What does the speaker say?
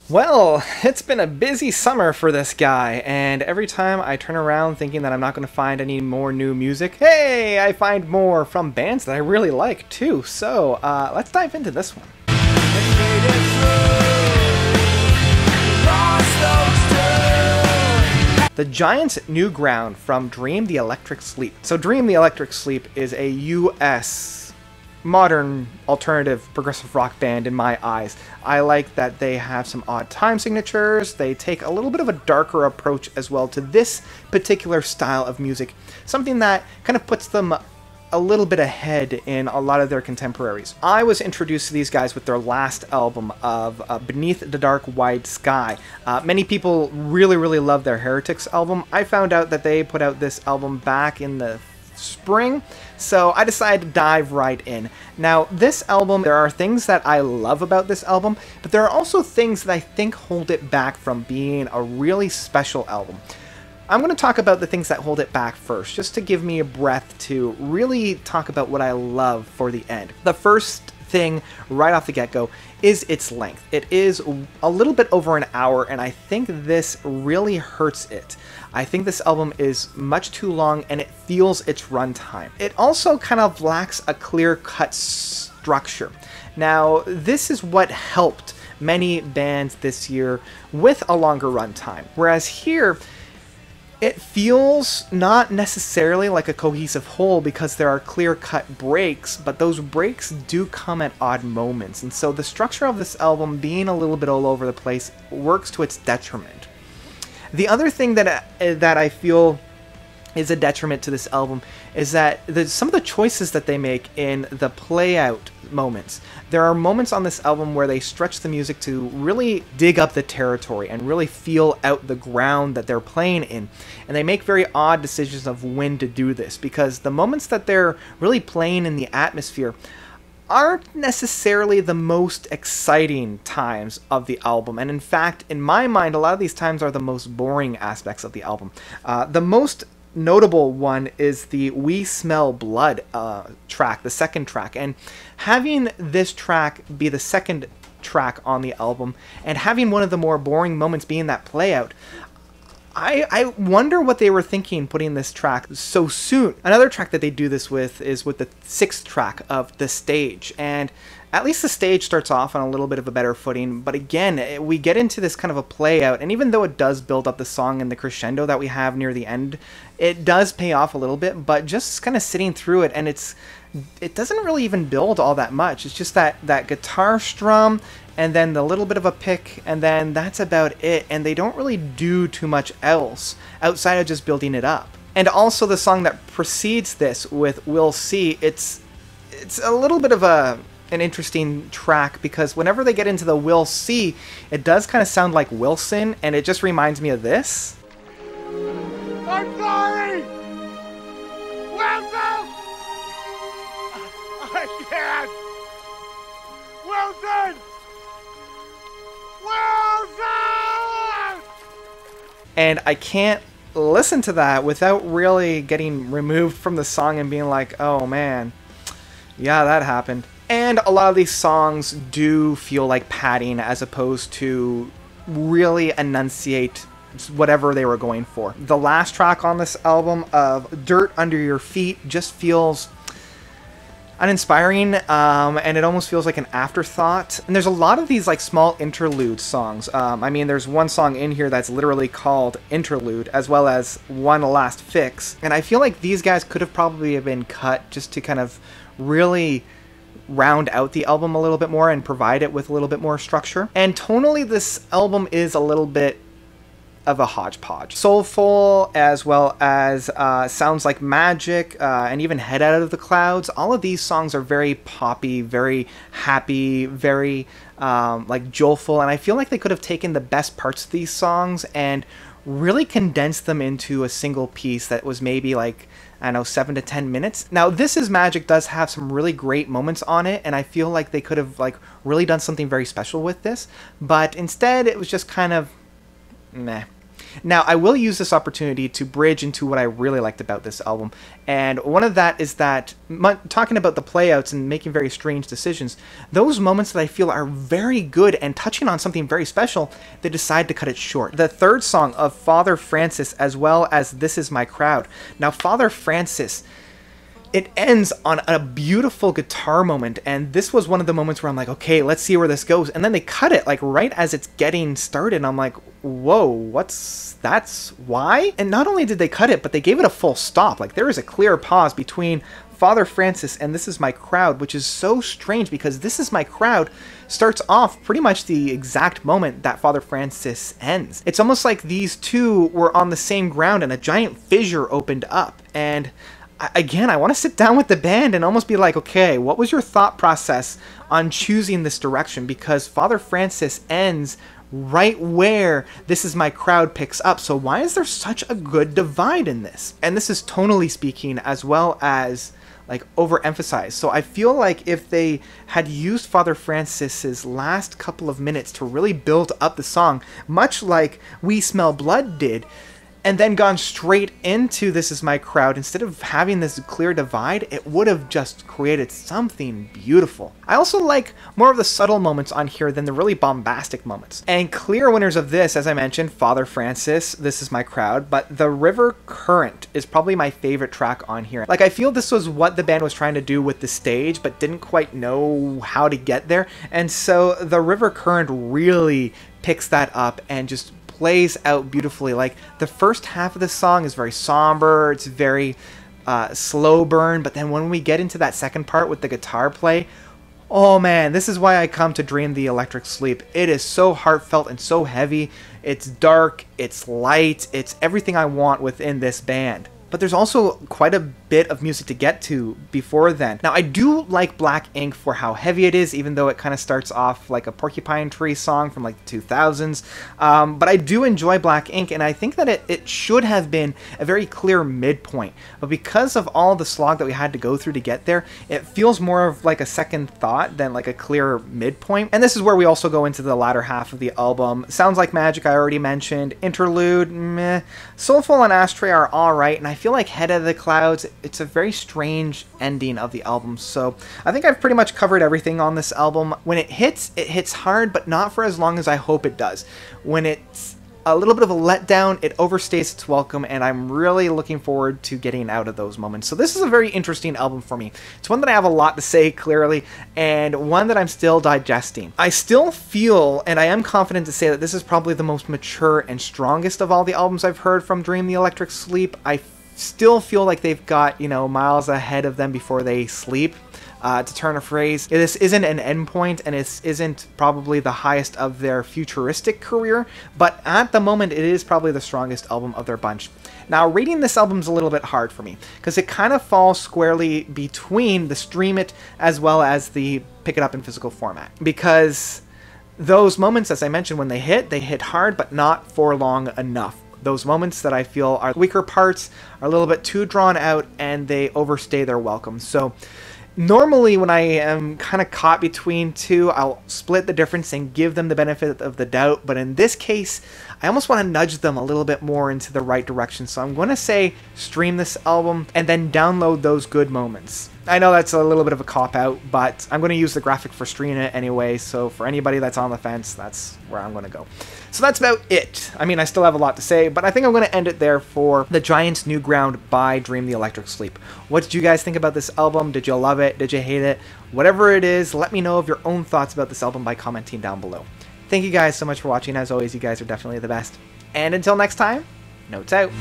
Well, it's been a busy summer for this guy, and every time I turn around thinking that I'm not going to find any more new music, hey, I find more from bands that I really like too. So, let's dive into this one. The Giants' Newground from Dream the Electric Sleep. So Dream the Electric Sleep is a US modern alternative progressive rock band in my eyes. I like that they have some odd time signatures. They take a little bit of a darker approach as well to this particular style of music, something that kind of puts them a little bit ahead in a lot of their contemporaries. I was introduced to these guys with their last album of Beneath the Dark Wide Sky. Many people really love their Heretics album. I found out that they put out this album back in the spring, so I decided to dive right in. Now, this album, there are things that I love about this album, but there are also things that I think hold it back from being a really special album. I'm going to talk about the things that hold it back first, just to give me a breath to really talk about what I love for the end. The first thing right off the get-go is its length. It is a little bit over an hour, and I think this really hurts it. I think this album is much too long, and it feels its runtime. It also kind of lacks a clear-cut structure. Now, this is what helped many bands this year with a longer runtime, whereas here, it feels not necessarily like a cohesive whole because there are clear-cut breaks, but those breaks do come at odd moments. And so the structure of this album being a little bit all over the place works to its detriment. The other thing that I feel is a detriment to this album is that some of the choices that they make in the play-out moments. There are moments on this album where they stretch the music to really dig up the territory and really feel out the ground that they're playing in. And they make very odd decisions of when to do this, because the moments that they're really playing in the atmosphere aren't necessarily the most exciting times of the album. And in fact, in my mind, a lot of these times are the most boring aspects of the album. The most notable one is the We Smell Blood track, the second track, and having this track be the second track on the album and having one of the more boring moments being that play out, I wonder what they were thinking putting this track so soon. Another track that they do this with is with the sixth track of The Stage, and at least The Stage starts off on a little bit of a better footing, but again, we get into this kind of a play out, and even though it does build up the song and the crescendo that we have near the end, it does pay off a little bit, but just kind of sitting through it, and it doesn't really even build all that much. It's just that guitar strum, and then the little bit of a pick, and then that's about it, and they don't really do too much else outside of just building it up. And also the song that precedes this with We'll See, it's a little bit of an interesting track, because whenever they get into the We'll See, it does kind of sound like Wilson, and it just reminds me of this. I'm sorry! Wilson! I can't! Wilson! Wilson! And I can't listen to that without really getting removed from the song and being like, oh man, yeah, that happened. And a lot of these songs do feel like padding as opposed to really enunciate whatever they were going for. The last track on this album of Dirt Under Your Feet just feels uninspiring, and it almost feels like an afterthought. And there's a lot of these like small interlude songs. I mean, there's one song in here that's literally called Interlude, as well as One Last Fix. And I feel like these guys could have probably been cut just to kind of really round out the album a little bit more and provide it with a little bit more structure. And tonally, this album is a little bit of a hodgepodge. Soulful, as well as Sounds Like Magic, and even Head Out of the Clouds. All of these songs are very poppy, very happy, very like joyful, and I feel like they could have taken the best parts of these songs and really condensed them into a single piece that was maybe like, I don't know, 7 to 10 minutes. Now, This Is Magic does have some really great moments on it, and I feel like they could have like really done something very special with this, but instead it was just kind of meh. Now, I will use this opportunity to bridge into what I really liked about this album, and one of that is that, talking about the playouts and making very strange decisions, those moments that I feel are very good and touching on something very special, they decide to cut it short. The third song of Father Francis, as well as This Is My Crowd. Now, Father Francis, it ends on a beautiful guitar moment, and this was one of the moments where I'm like, okay, let's see where this goes, and then they cut it like right as it's getting started, and I'm like, whoa, that's why? And not only did they cut it, but they gave it a full stop. Like, there is a clear pause between Father Francis and This Is My Crowd, which is so strange because This Is My Crowd starts off pretty much the exact moment that Father Francis ends. It's almost like these two were on the same ground and a giant fissure opened up. And again, I want to sit down with the band and almost be like, okay, what was your thought process on choosing this direction? Because Father Francis ends right where This Is My Crowd picks up. So why is there such a good divide in this? And this is tonally speaking as well as like overemphasized. So I feel like if they had used Father Francis's last couple of minutes to really build up the song, much like We Smell Blood did, and then gone straight into This Is My Crowd, instead of having this clear divide, it would have just created something beautiful. I also like more of the subtle moments on here than the really bombastic moments. And clear winners of this, as I mentioned, Father Francis, This Is My Crowd, but The River Current is probably my favorite track on here. Like, I feel this was what the band was trying to do with the stage, but didn't quite know how to get there. And so The River Current really picks that up and just plays out beautifully. Like, the first half of the song is very somber, it's very slow burn, but then when we get into that second part with the guitar play, oh man, this is why I come to Dream the Electric Sleep. It is so heartfelt and so heavy. It's dark, it's light, it's everything I want within this band. But there's also quite a bit of music to get to before then. Now, I do like Black Ink for how heavy it is, even though it kind of starts off like a Porcupine Tree song from like the 2000s. But I do enjoy Black Ink, and I think that it should have been a very clear midpoint. But because of all the slog that we had to go through to get there, it feels more of like a second thought than like a clear midpoint. And this is where we also go into the latter half of the album. Sounds Like Magic, I already mentioned. Interlude, meh. Soulful and Ashtray are alright, and I feel like Head of the Clouds, it's a very strange ending of the album. So I think I've pretty much covered everything on this album. When it hits hard, but not for as long as I hope it does. When it's a little bit of a letdown, it overstays its welcome, and I'm really looking forward to getting out of those moments. So this is a very interesting album for me. It's one that I have a lot to say, clearly, and one that I'm still digesting. I still feel, and I am confident to say, that this is probably the most mature and strongest of all the albums I've heard from Dream the Electric Sleep. I still feel like they've got, you know, miles ahead of them before they sleep. To turn a phrase, this isn't an endpoint, and it isn't probably the highest of their futuristic career, but at the moment it is probably the strongest album of their bunch. Now, rating this album's a little bit hard for me, because it kind of falls squarely between the stream it as well as the pick it up in physical format. Because those moments, as I mentioned, when they hit hard, but not for long enough. Those moments that I feel are weaker parts are a little bit too drawn out, and they overstay their welcome. So normally when I am kind of caught between two, I'll split the difference and give them the benefit of the doubt. But in this case, I almost want to nudge them a little bit more into the right direction. So I'm going to say stream this album and then download those good moments. I know that's a little bit of a cop-out, but I'm going to use the graphic for streaming it anyway, so for anybody that's on the fence, that's where I'm going to go. So that's about it. I mean, I still have a lot to say, but I think I'm going to end it there for The Giants' Newground by Dream the Electric Sleep. What did you guys think about this album? Did you love it? Did you hate it? Whatever it is, let me know of your own thoughts about this album by commenting down below. Thank you guys so much for watching. As always, you guys are definitely the best. And until next time, notes out.